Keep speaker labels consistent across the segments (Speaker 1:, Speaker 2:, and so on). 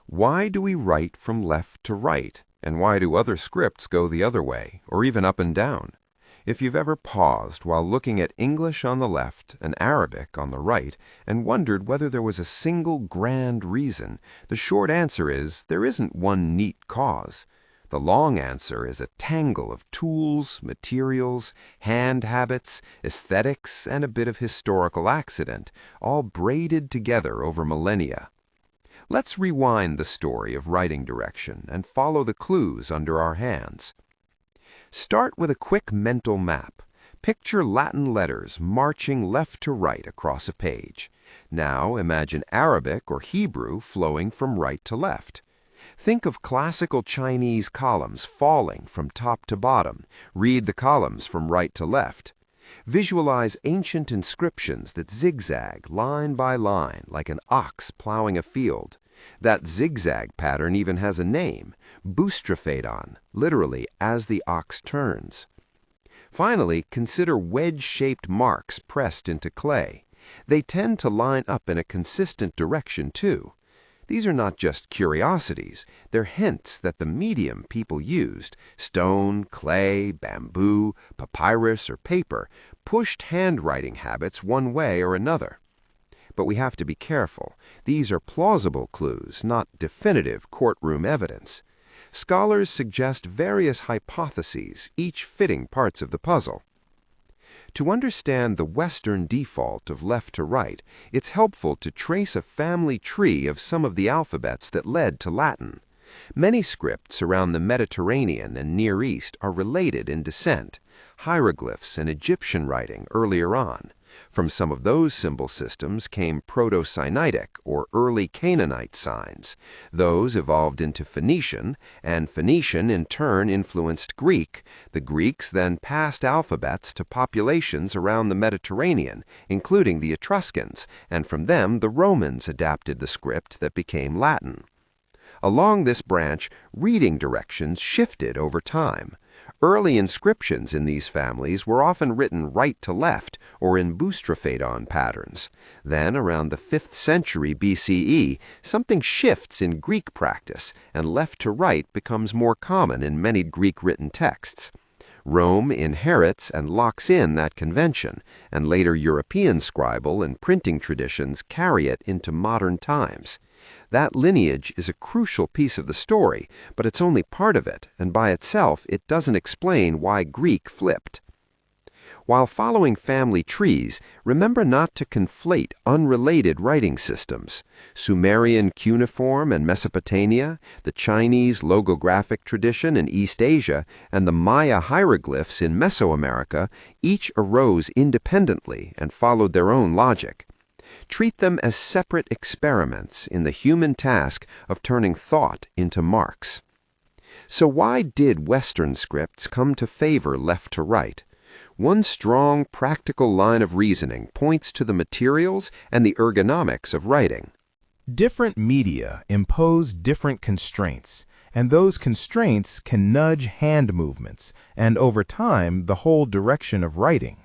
Speaker 1: Why do we write from left to right? And why do other scripts go the other way, or even up and down? If you've ever paused while looking at English on the left and Arabic on the right and wondered whether there was a single grand reason, the short answer is there isn't one neat cause. The long answer is a tangle of tools, materials, hand habits, aesthetics, and a bit of historical accident, all braided together over millennia. Let's rewind the story of writing direction and follow the clues under our hands. Start with a quick mental map. Picture Latin letters marching left to right across a page. Now imagine Arabic or Hebrew flowing from right to left. Think of classical Chinese columns falling from top to bottom. Read the columns from right to left. Visualize ancient inscriptions that zigzag line by line like an ox plowing a field. That zigzag pattern even has a name, Boustrophedon, literally as the ox turns. Finally, consider wedge-shaped marks pressed into clay. They tend to line up in a consistent direction too. These are not just curiosities, they're hints that the medium people used, stone, clay, bamboo, papyrus, or paper, pushed handwriting habits one way or another. But we have to be careful. These are plausible clues, not definitive courtroom evidence. Scholars suggest various hypotheses, each fitting parts of the puzzle. To understand the Western default of left to right, it's helpful to trace a family tree of some of the alphabets that led to Latin. Many scripts around the Mediterranean and Near East are related in descent, hieroglyphs and Egyptian writing earlier on. From some of those symbol systems came Proto-Sinaitic or early Canaanite signs. Those evolved into Phoenician, and Phoenician in turn influenced Greek. The Greeks then passed alphabets to populations around the Mediterranean, including the Etruscans, and from them the Romans adapted the script that became Latin. Along this branch, reading directions shifted over time. Early inscriptions in these families were often written right to left or in Boustrophedon patterns. Then, around the 5th century BCE, something shifts in Greek practice, and left to right becomes more common in many Greek-written texts. Rome inherits and locks in that convention, and later European scribal and printing traditions carry it into modern times. That lineage is a crucial piece of the story, but it's only part of it, and by itself it doesn't explain why Greek flipped. While following family trees, remember not to conflate unrelated writing systems. Sumerian cuneiform in Mesopotamia, the Chinese logographic tradition in East Asia, and the Maya hieroglyphs in Mesoamerica each arose independently and followed their own logic. Treat them as separate experiments in the human task of turning thought into marks. So why did Western scripts come to favor left to right? One strong, practical line of reasoning points to the materials and the ergonomics of writing.
Speaker 2: Different media impose different constraints, and those constraints can nudge hand movements and, over time, the whole direction of writing.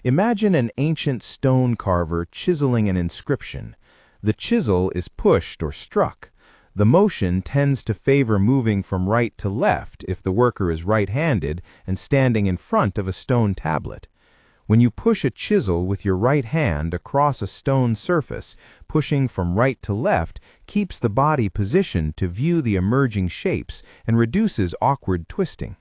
Speaker 2: Imagine an ancient stone carver chiseling an inscription. The chisel is pushed or struck. The motion tends to favor moving from right to left if the worker is right-handed and standing in front of a stone tablet. When you push a chisel with your right hand across a stone surface, pushing from right to left keeps the body positioned to view the emerging shapes and reduces awkward twisting.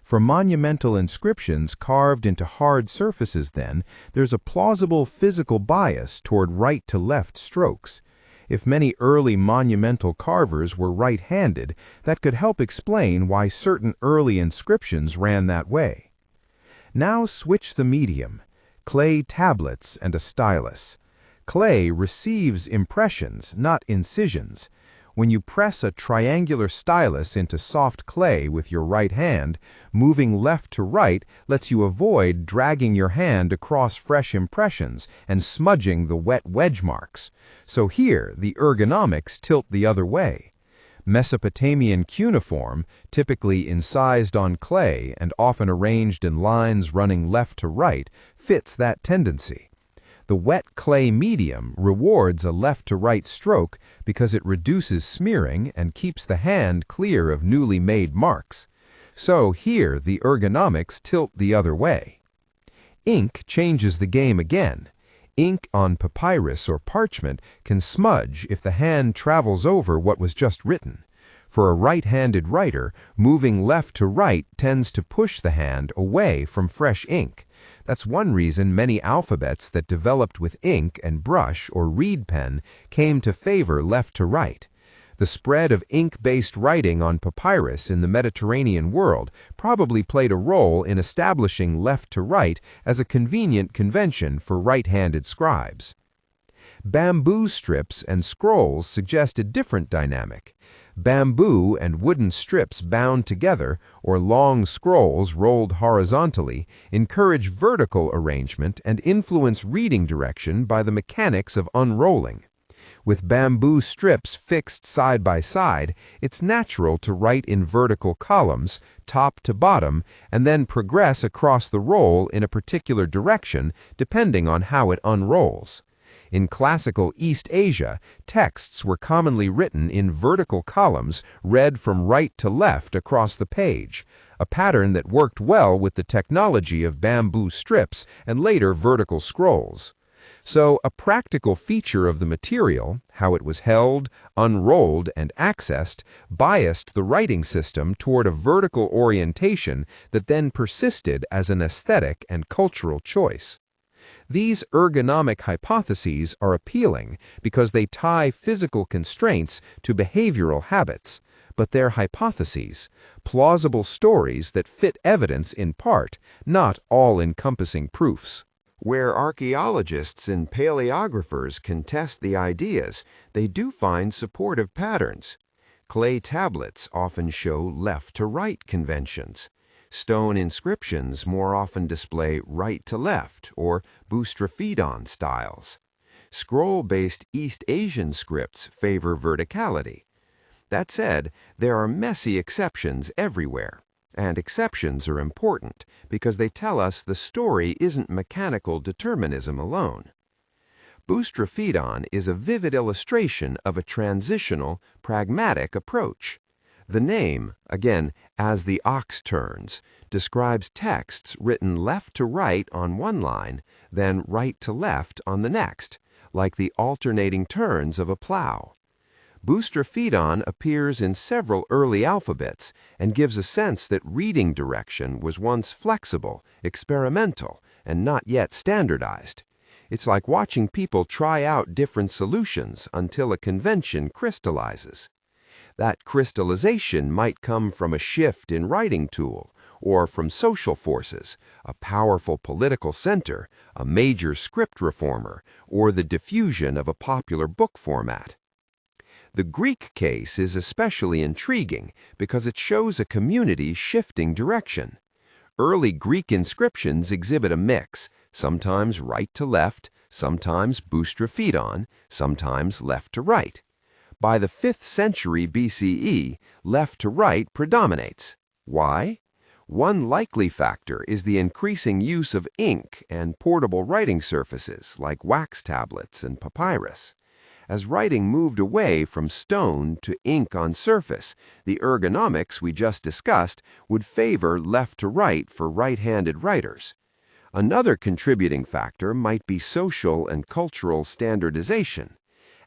Speaker 2: For monumental inscriptions carved into hard surfaces, then, there's a plausible physical bias toward right-to-left strokes. If many early monumental carvers were right-handed, that could help explain why certain early inscriptions ran that way. Now switch the medium, clay tablets and a stylus. Clay receives impressions, not incisions. When you press a triangular stylus into soft clay with your right hand, moving left to right lets you avoid dragging your hand across fresh impressions and smudging the wet wedge marks. So here, the ergonomics tilt the other way. Mesopotamian cuneiform, typically incised on clay and often arranged in lines running left to right, fits that tendency. The wet clay medium rewards a left-to-right stroke because it reduces smearing and keeps the hand clear of newly made marks. So here the ergonomics tilt the other way. Ink changes the game again. Ink on papyrus or parchment can smudge if the hand travels over what was just written. For a right-handed writer, moving left to right tends to push the hand away from fresh ink. That's one reason many alphabets that developed with ink and brush or reed pen came to favor left to right. The spread of ink-based writing on papyrus in the Mediterranean world probably played a role in establishing left to right as a convenient convention for right-handed scribes. Bamboo strips and scrolls suggest a different dynamic. Bamboo and wooden strips bound together, or long scrolls rolled horizontally, encourage vertical arrangement and influence reading direction by the mechanics of unrolling. With bamboo strips fixed side by side, it's natural to write in vertical columns, top to bottom, and then progress across the roll in a particular direction depending on how it unrolls. In classical East Asia, texts were commonly written in vertical columns read from right to left across the page, a pattern that worked well with the technology of bamboo strips and later vertical scrolls. So, a practical feature of the material, how it was held, unrolled, and accessed, biased the writing system toward a vertical orientation that then persisted as an aesthetic and cultural choice. These ergonomic hypotheses are appealing because they tie physical constraints to behavioral habits, but they're hypotheses, plausible stories that fit evidence in part, not all-encompassing proofs.
Speaker 1: Where archaeologists and paleographers contest the ideas, they do find supportive patterns. Clay tablets often show left-to-right conventions. Stone inscriptions more often display right-to-left or Boustrophedon styles. Scroll-based East Asian scripts favor verticality. That said, there are messy exceptions everywhere. And exceptions are important because they tell us the story isn't mechanical determinism alone. Boustrophedon is a vivid illustration of a transitional, pragmatic approach. The name, again, as the ox turns, describes texts written left to right on one line, then right to left on the next, like the alternating turns of a plow. Boustrophedon appears in several early alphabets and gives a sense that reading direction was once flexible, experimental, and not yet standardized. It's like watching people try out different solutions until a convention crystallizes. That crystallization might come from a shift in writing tool, or from social forces, a powerful political center, a major script reformer, or the diffusion of a popular book format. The Greek case is especially intriguing because it shows a community shifting direction. Early Greek inscriptions exhibit a mix, sometimes right to left, sometimes Boustrophedon, sometimes left to right. By the 5th century BCE, left to right predominates. Why? One likely factor is the increasing use of ink and portable writing surfaces like wax tablets and papyrus. As writing moved away from stone to ink on surface, the ergonomics we just discussed would favor left to right for right-handed writers. Another contributing factor might be social and cultural standardization.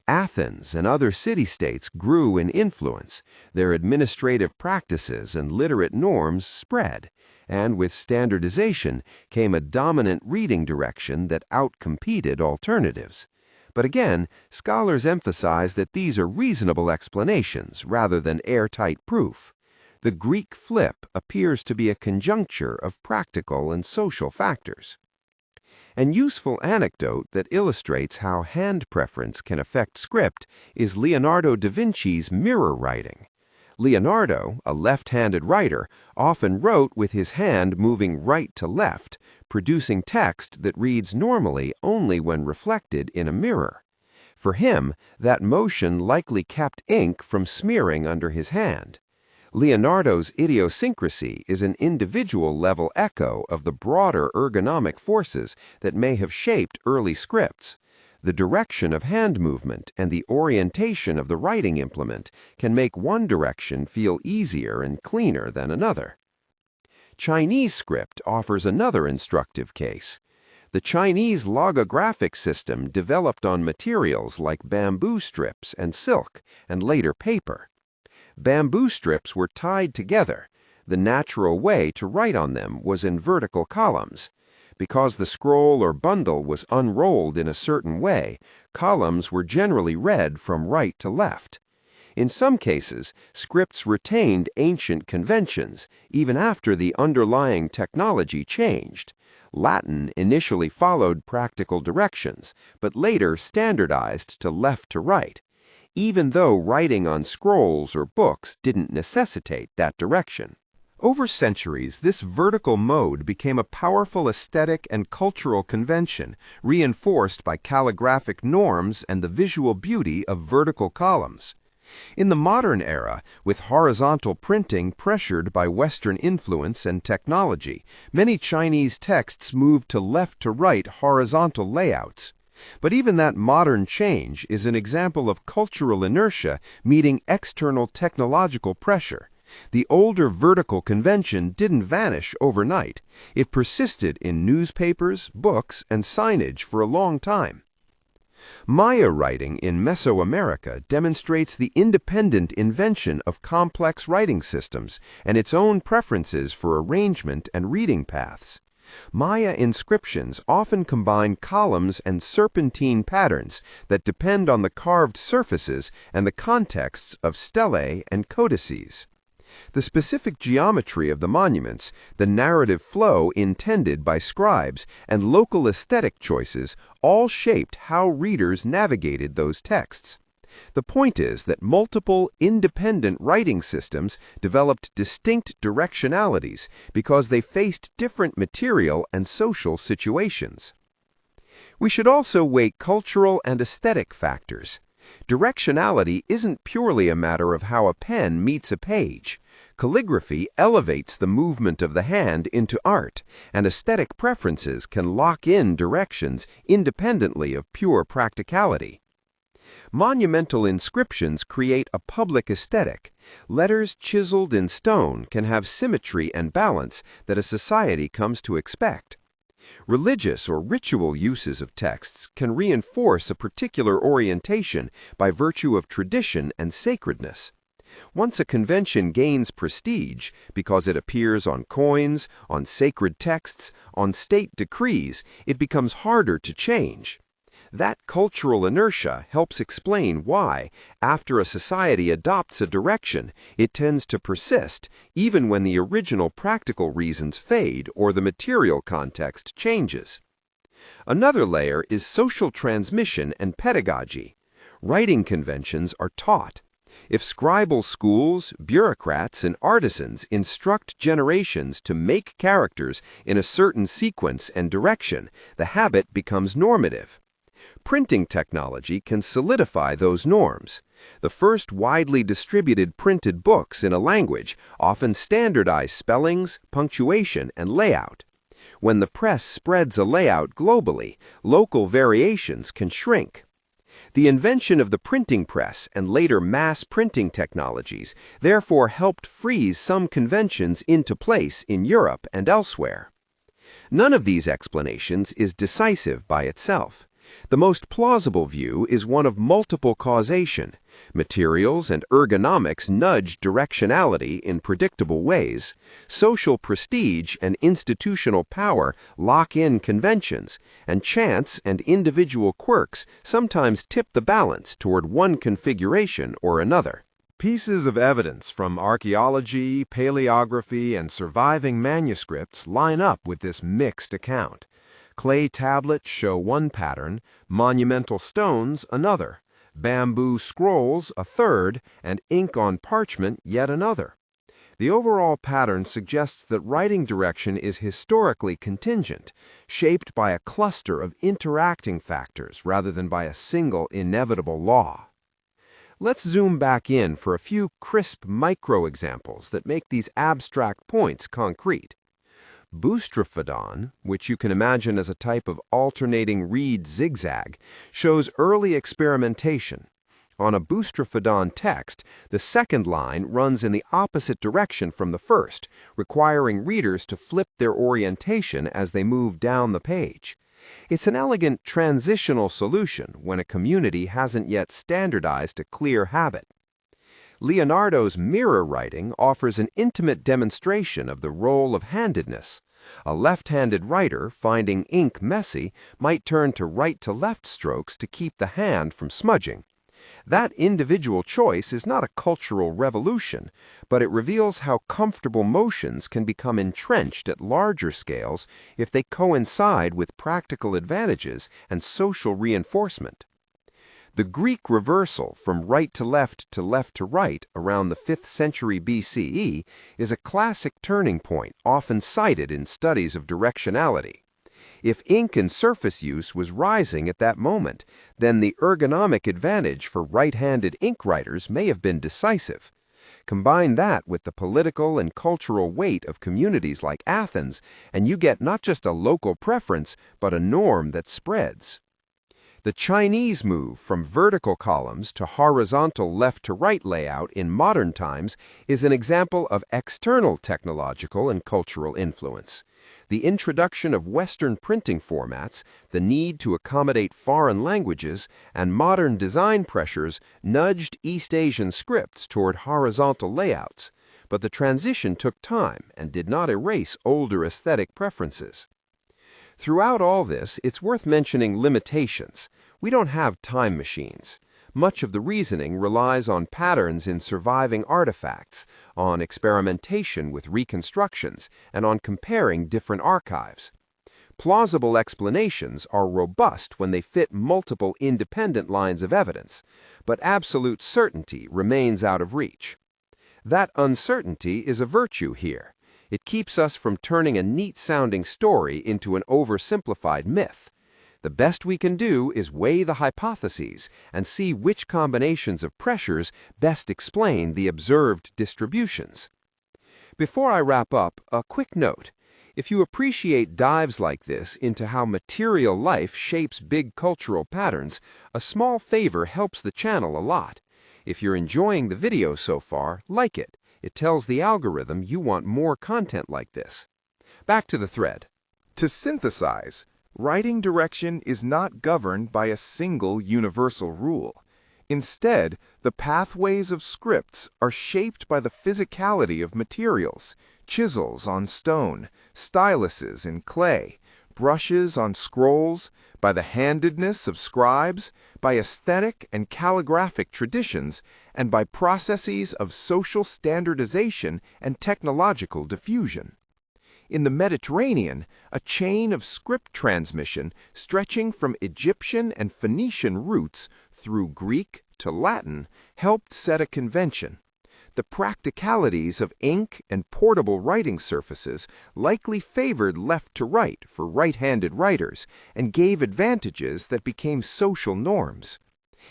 Speaker 1: Athens and other city-states grew in influence, their administrative practices and literate norms spread, and with standardization came a dominant reading direction that outcompeted alternatives. But again, scholars emphasize that these are reasonable explanations rather than airtight proof. The Greek flip appears to be a conjuncture of practical and social factors. An useful anecdote that illustrates how hand preference can affect script is Leonardo da Vinci's mirror writing. Leonardo, a left-handed writer, often wrote with his hand moving right to left, producing text that reads normally only when reflected in a mirror. For him, that motion likely kept ink from smearing under his hand. Leonardo's idiosyncrasy is an individual-level echo of the broader ergonomic forces that may have shaped early scripts. The direction of hand movement and the orientation of the writing implement can make one direction feel easier and cleaner than another. Chinese script offers another instructive case. The Chinese logographic system developed on materials like bamboo strips and silk, and later paper. Bamboo strips were tied together. The natural way to write on them was in vertical columns. Because the scroll or bundle was unrolled in a certain way, columns were generally read from right to left. In some cases, scripts retained ancient conventions, even after the underlying technology changed. Latin initially followed practical directions, but later standardized to left to right, even though writing on scrolls or books didn't necessitate that direction. Over centuries, this vertical mode became a powerful aesthetic and cultural convention, reinforced by calligraphic norms and the visual beauty of vertical columns. In the modern era, with horizontal printing pressured by Western influence and technology, many Chinese texts moved to left-to-right horizontal layouts. But even that modern change is an example of cultural inertia meeting external technological pressure. The older vertical convention didn't vanish overnight. It persisted in newspapers, books, and signage for a long time. Maya writing in Mesoamerica demonstrates the independent invention of complex writing systems and its own preferences for arrangement and reading paths. Maya inscriptions often combine columns and serpentine patterns that depend on the carved surfaces and the contexts of stelae and codices. The specific geometry of the monuments, the narrative flow intended by scribes, and local aesthetic choices all shaped how readers navigated those texts. The point is that multiple independent writing systems developed distinct directionalities because they faced different material and social situations. We should also weigh cultural and aesthetic factors. Directionality isn't purely a matter of how a pen meets a page. Calligraphy elevates the movement of the hand into art, and aesthetic preferences can lock in directions independently of pure practicality. Monumental inscriptions create a public aesthetic. Letters chiseled in stone can have symmetry and balance that a society comes to expect. Religious or ritual uses of texts can reinforce a particular orientation by virtue of tradition and sacredness. Once a convention gains prestige because it appears on coins, on sacred texts, on state decrees, it becomes harder to change. That cultural inertia helps explain why, after a society adopts a direction, it tends to persist, even when the original practical reasons fade or the material context changes. Another layer is social transmission and pedagogy. Writing conventions are taught. If scribal schools, bureaucrats, and artisans instruct generations to make characters in a certain sequence and direction, the habit becomes normative. Printing technology can solidify those norms. The first widely distributed printed books in a language often standardize spellings, punctuation, and layout. When the press spreads a layout globally, local variations can shrink. The invention of the printing press and later mass printing technologies therefore helped freeze some conventions into place in Europe and elsewhere. None of these explanations is decisive by itself. The most plausible view is one of multiple causation. Materials and ergonomics nudge directionality in predictable ways. Social prestige and institutional power lock in conventions, and chance and individual quirks sometimes tip the balance toward one configuration or another. Pieces of evidence from archaeology, paleography, and surviving manuscripts line up with this mixed account. Clay tablets show one pattern, monumental stones another, bamboo scrolls a third, and ink on parchment yet another. The overall pattern suggests that writing direction is historically contingent, shaped by a cluster of interacting factors rather than by a single inevitable law. Let's zoom back in for a few crisp micro-examples that make these abstract points concrete. Boustrophedon, which you can imagine as a type of alternating reed zigzag, shows early experimentation. On a Boustrophedon text, the second line runs in the opposite direction from the first, requiring readers to flip their orientation as they move down the page. It's an elegant transitional solution when a community hasn't yet standardized a clear habit. Leonardo's mirror writing offers an intimate demonstration of the role of handedness. A left-handed writer, finding ink messy, might turn to right-to-left strokes to keep the hand from smudging. That individual choice is not a cultural revolution, but it reveals how comfortable motions can become entrenched at larger scales if they coincide with practical advantages and social reinforcement. The Greek reversal from right to left to right around the 5th century BCE is a classic turning point often cited in studies of directionality. If ink and surface use was rising at that moment, then the ergonomic advantage for right-handed ink writers may have been decisive. Combine that with the political and cultural weight of communities like Athens, and you get not just a local preference, but a norm that spreads. The Chinese move from vertical columns to horizontal left-to-right layout in modern times is an example of external technological and cultural influence. The introduction of Western printing formats, the need to accommodate foreign languages, and modern design pressures nudged East Asian scripts toward horizontal layouts, but the transition took time and did not erase older aesthetic preferences. Throughout all this, it's worth mentioning limitations. We don't have time machines. Much of the reasoning relies on patterns in surviving artifacts, on experimentation with reconstructions, and on comparing different archives. Plausible explanations are robust when they fit multiple independent lines of evidence, but absolute certainty remains out of reach. That uncertainty is a virtue here. It keeps us from turning a neat-sounding story into an oversimplified myth. The best we can do is weigh the hypotheses and see which combinations of pressures best explain the observed distributions. Before I wrap up, a quick note. If you appreciate dives like this into how material life shapes big cultural patterns, a small favor helps the channel a lot. If you're enjoying the video so far, like it. It tells the algorithm you want more content like this. Back to the thread.
Speaker 2: To synthesize, writing direction is not governed by a single universal rule. Instead, the pathways of scripts are shaped by the physicality of materials, chisels on stone, styluses in clay, brushes on scrolls, by the handedness of scribes, by aesthetic and calligraphic traditions, and by processes of social standardization and technological diffusion. In the Mediterranean, a chain of script transmission stretching from Egyptian and Phoenician roots through Greek to Latin helped set a convention. The practicalities of ink and portable writing surfaces likely favored left to right for right-handed writers and gave advantages that became social norms.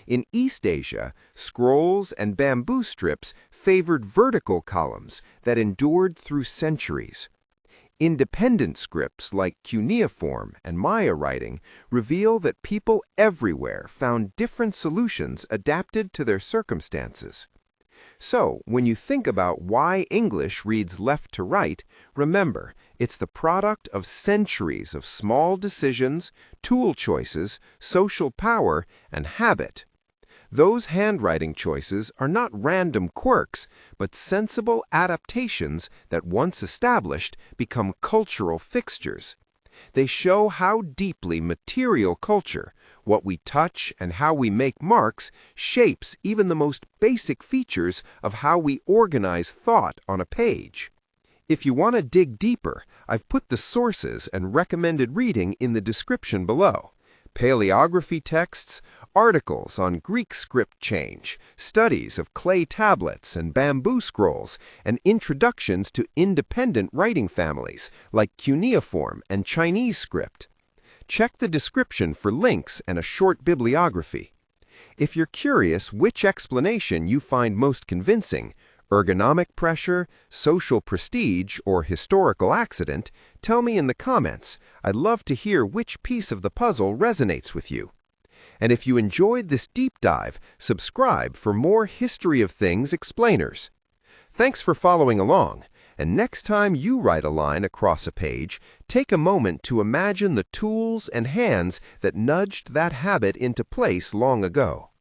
Speaker 2: In East Asia, scrolls and bamboo strips favored vertical columns that endured through centuries. Independent scripts like cuneiform and Maya writing reveal that people everywhere found different solutions adapted to their circumstances. So, when you think about why English reads left to right, remember, it's the product of centuries of small decisions, tool choices, social power, and habit. Those handwriting choices are not random quirks, but sensible adaptations that, once established, become cultural fixtures. They show how deeply material culture, what we touch and how we make marks, shapes even the most basic features of how we organize thought on a page. If you want to dig deeper, I've put the sources and recommended reading in the description below. Paleography texts, articles on Greek script change, studies of clay tablets and bamboo scrolls, and introductions to independent writing families like cuneiform and Chinese script. Check the description for links and a short bibliography.
Speaker 1: If you're curious which explanation you find most convincing, ergonomic pressure, social prestige, or historical accident, tell me in the comments. I'd love to hear which piece of the puzzle resonates with you. And if you enjoyed this deep dive, subscribe for more History of Things explainers. Thanks for following along, and next time you write a line across a page, take a moment to imagine the tools and hands that nudged that habit into place long ago.